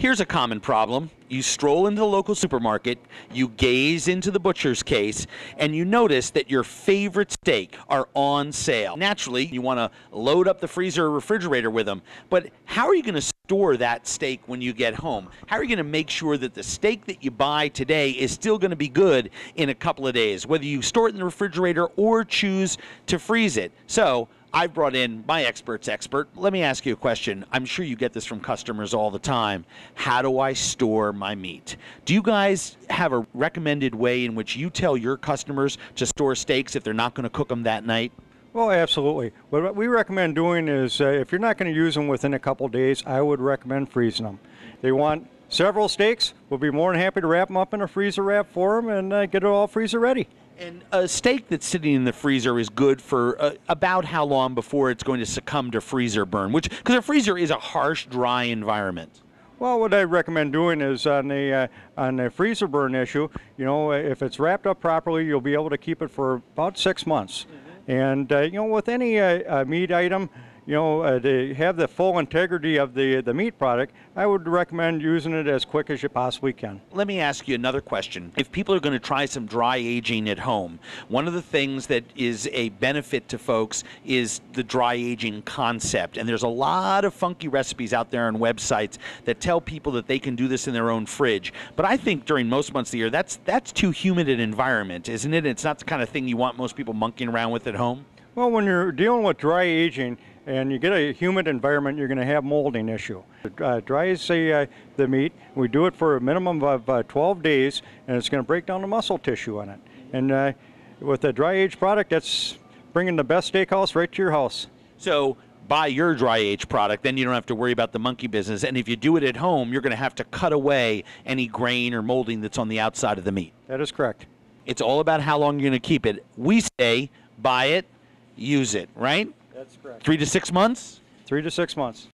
Here's a common problem. You stroll into the local supermarket, you gaze into the butcher's case, and you notice that your favorite steak are on sale. Naturally, you want to load up the freezer or refrigerator with them, but how are you going to store that steak when you get home? How are you going to make sure that the steak that you buy today is still going to be good in a couple of days, whether you store it in the refrigerator or choose to freeze it? So I've brought in my expert's expert. Let me ask you a question. I'm sure you get this from customers all the time. How do I store my meat? Do you guys have a recommended way in which you tell your customers to store steaks if they're not going to cook them that night? Well, absolutely. What we recommend doing is if you're not going to use them within a couple of days, I would recommend freezing them. They want several steaks. We'll be more than happy to wrap them up in a freezer wrap for them and get it all freezer ready. And a steak that's sitting in the freezer is good for about how long before it's going to succumb to freezer burn? Because a freezer is a harsh, dry environment. Well, what I recommend doing is on the freezer burn issue, you know, if it's wrapped up properly, you'll be able to keep it for about 6 months. And you know, with any meat item, you know, to have the full integrity of the meat product, I would recommend using it as quick as you possibly can. Let me ask you another question. If people are going to try some dry aging at home, one of the things that is a benefit to folks is the dry aging concept. And there's a lot of funky recipes out there on websites that tell people that they can do this in their own fridge. But I think during most months of the year, that's too humid an environment, isn't it? It's not the kind of thing you want most people monkeying around with at home. Well, when you're dealing with dry aging and you get a humid environment, you're going to have molding issue. It dries the meat. We do it for a minimum of 12 days, and it's going to break down the muscle tissue on it. And with a dry aged product, that's bringing the best steakhouse right to your house. So buy your dry aged product, then you don't have to worry about the monkey business. And if you do it at home, you're going to have to cut away any grain or molding that's on the outside of the meat. That is correct. It's all about how long you're going to keep it. We say buy it, use it, right? That's correct. 3 to 6 months? 3 to 6 months.